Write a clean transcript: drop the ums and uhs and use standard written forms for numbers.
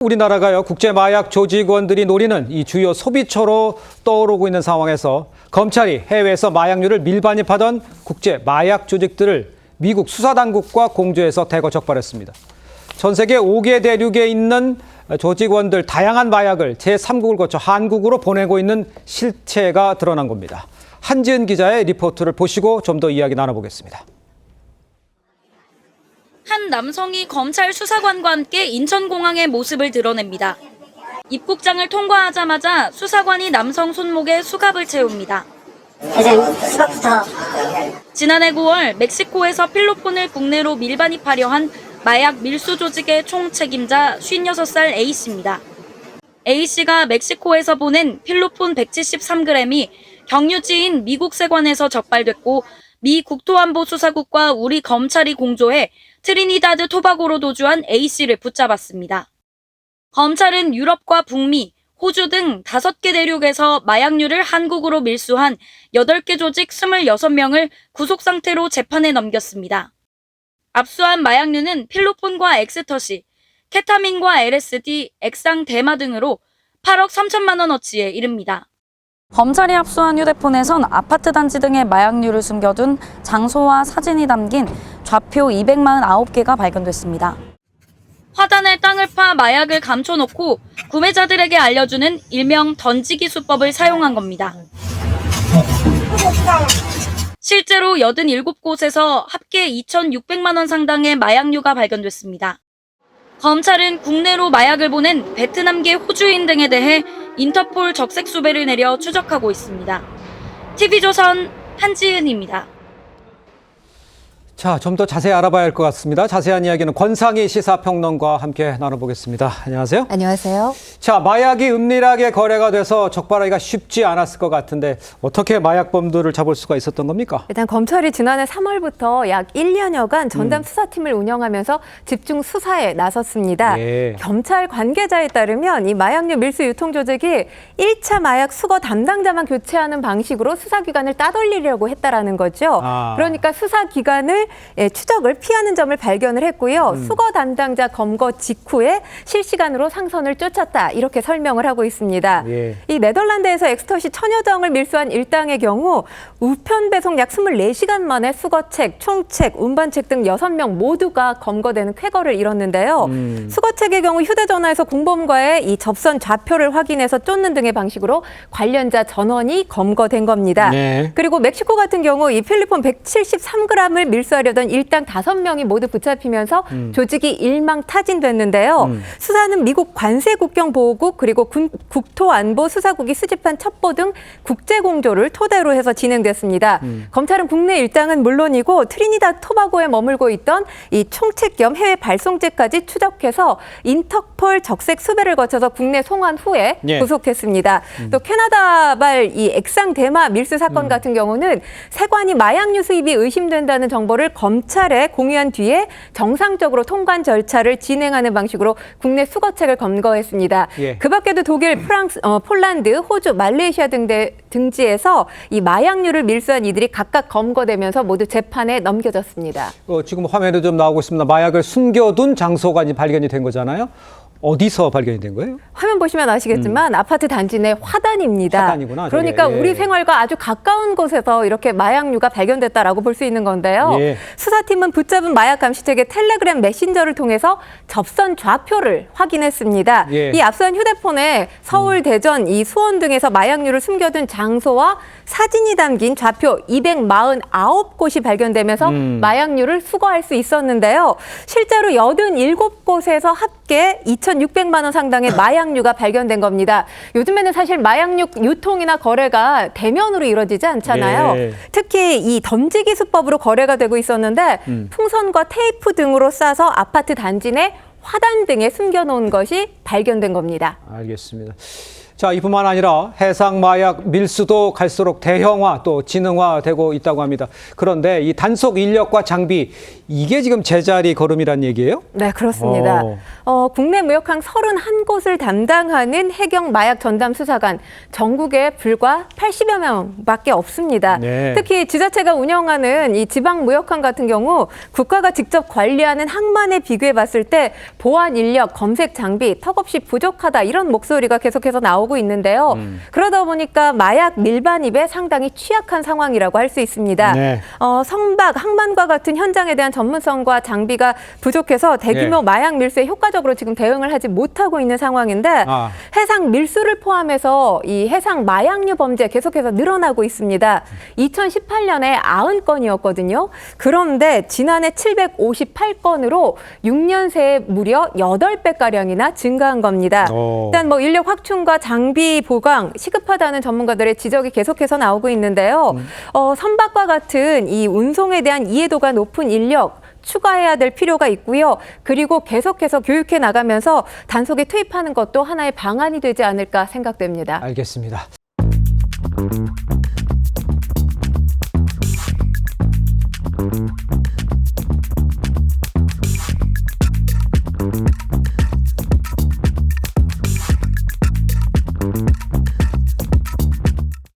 우리나라가요, 국제 마약 조직원들이 노리는 이 주요 소비처로 떠오르고 있는 상황에서 검찰이 해외에서 마약류를 밀반입하던 국제 마약 조직들을 미국 수사당국과 공조해서 대거 적발했습니다. 전 세계 5개 대륙에 있는 조직원들 다양한 마약을 제3국을 거쳐 한국으로 보내고 있는 실체가 드러난 겁니다. 한지은 기자의 리포트를 보시고 좀 더 이야기 나눠보겠습니다. 한 남성이 검찰 수사관과 함께 인천공항의 모습을 드러냅니다. 입국장을 통과하자마자 수사관이 남성 손목에 수갑을 채웁니다. 수갑부터. 지난해 9월 멕시코에서 필로폰을 국내로 밀반입하려 한 마약 밀수 조직의 총책임자 56살 A씨입니다. A씨가 멕시코에서 보낸 필로폰 173g이 경유지인 미국 세관에서 적발됐고 미 국토안보수사국과 우리 검찰이 공조해 트리니다드 토바고로 도주한 A씨를 붙잡았습니다. 검찰은 유럽과 북미, 호주 등 5개 대륙에서 마약류를 한국으로 밀수한 8개 조직 26명을 구속 상태로 재판에 넘겼습니다. 압수한 마약류는 필로폰과 엑스터시, 케타민과 LSD, 액상 대마 등으로 8억 3천만 원어치에 이릅니다. 검찰이 압수한 휴대폰에선 아파트 단지 등의 마약류를 숨겨둔 장소와 사진이 담긴 좌표 249개가 발견됐습니다. 화단에 땅을 파 마약을 감춰놓고 구매자들에게 알려주는 일명 던지기 수법을 사용한 겁니다. 실제로 87곳에서 합계 2,600만 원 상당의 마약류가 발견됐습니다. 검찰은 국내로 마약을 보낸 베트남계 호주인 등에 대해 인터폴 적색 수배를 내려 추적하고 있습니다. TV조선 한지은입니다. 자, 좀 더 자세히 알아봐야 할 것 같습니다. 자세한 이야기는 권상희 시사평론가와 함께 나눠보겠습니다. 안녕하세요. 안녕하세요. 자, 마약이 은밀하게 거래가 돼서 적발하기가 쉽지 않았을 것 같은데 어떻게 마약범들을 잡을 수가 있었던 겁니까? 일단 검찰이 지난해 3월부터 약 1년여간 전담 수사팀을 운영하면서 집중 수사에 나섰습니다. 예. 검찰 관계자에 따르면 이 마약류 밀수 유통 조직이 1차 마약 수거 담당자만 교체하는 방식으로 수사기관을 따돌리려고 했다라는 거죠. 그러니까 수사기관을 추적을 피하는 점을 발견을 했고요. 수거 담당자 검거 직후에 실시간으로 상선을 쫓았다. 이렇게 설명을 하고 있습니다. 예. 이 네덜란드에서 엑스터시 1000여 정을 밀수한 일당의 경우 우편 배송 약 24시간 만에 수거책, 총책, 운반책 등 6명 모두가 검거되는 쾌거를 이뤘는데요. 수거책의 경우 휴대전화에서 공범과의 이 접선 좌표를 확인해서 쫓는 등의 방식으로 관련자 전원이 검거된 겁니다. 네. 그리고 멕시코 같은 경우 이 필리폰 173g을 밀수하려던 일당 5명이 모두 붙잡히면서 조직이 일망타진됐는데요. 수사는 미국 관세국경보호국 그리고 국토안보수사국이 수집한 첩보 등 국제공조를 토대로 해서 진행됐습니다. 검찰은 국내 일당은 물론이고 트리니다드 토바고에 머물고 있던 이 총책 겸 해외 발송지까지 추적해서 인터폴 적색 수배를 거쳐서 국내 송환 후에 구속했습니다. 또 캐나다발 이 액상 대마 밀수 사건 같은 경우는 세관이 마약류 수입이 의심된다는 정보를 검찰에 공유한 뒤에 정상적으로 통관 절차를 진행하는 방식으로 국내 수거책을 검거했습니다. 예. 그 밖에도 독일, 프랑스, 폴란드, 호주, 말레이시아 등지에서 이 마약류를 밀수한 이들이 각각 검거되면서 모두 재판에 넘겨졌습니다. 지금 화면에 좀 나오고 있습니다. 마약을 숨겨둔 장소가 이제 발견이 된 거잖아요. 어디서 발견이 된 거예요? 화면 보시면 아시겠지만 아파트 단지 내 화단입니다. 화단이구나, 저게. 그러니까 예. 우리 생활과 아주 가까운 곳에서 이렇게 마약류가 발견됐다라고 볼 수 있는 건데요. 예. 수사팀은 붙잡은 마약 감시책의 텔레그램 메신저를 통해서 접선 좌표를 확인했습니다. 예. 이 압수한 휴대폰에 서울, 대전, 이 수원 등에서 마약류를 숨겨둔 장소와 사진이 담긴 좌표 249곳이 발견되면서 마약류를 수거할 수 있었는데요. 실제로 87곳에서 합계 2,600만 원 상당의 마약류가 발견된 겁니다. 요즘에는 사실 마약류 유통이나 거래가 대면으로 이루어지지 않잖아요. 예. 특히 이 던지기 수법으로 거래가 되고 있었는데 풍선과 테이프 등으로 싸서 아파트 단지 내 화단 등에 숨겨놓은 것이 발견된 겁니다. 알겠습니다. 자, 이뿐만 아니라 해상 마약 밀수도 갈수록 대형화 또 지능화되고 있다고 합니다. 그런데 이 단속 인력과 장비 이게 지금 제자리 걸음이란 얘기예요? 네, 그렇습니다. 국내 무역항 31곳을 담당하는 해경 마약 전담 수사관 전국에 불과 80여 명밖에 없습니다. 네. 특히 지자체가 운영하는 이 지방 무역항 같은 경우 국가가 직접 관리하는 항만에 비교해 봤을 때 보안 인력, 검색 장비 턱없이 부족하다 이런 목소리가 계속해서 나오고 있는데요. 그러다 보니까 마약 밀반입에 상당히 취약한 상황이라고 할 수 있습니다. 네. 선박, 항만과 같은 현장에 대한 전문성과 장비가 부족해서 대규모 네. 마약 밀수에 효과적으로 지금 대응을 하지 못하고 있는 상황인데 해상 밀수를 포함해서 이 해상 마약류 범죄 계속해서 늘어나고 있습니다. 2018년에 90건이었거든요. 그런데 지난해 758건으로 6년 새에 무려 8배가량이나 증가한 겁니다. 일단 뭐 인력 확충과 장비 보강 시급하다는 전문가들의 지적이 계속해서 나오고 있는데요. 선박과 같은 이 운송에 대한 이해도가 높은 인력 추가해야 될 필요가 있고요. 그리고 계속해서 교육해 나가면서 단속에 투입하는 것도 하나의 방안이 되지 않을까 생각됩니다. 알겠습니다.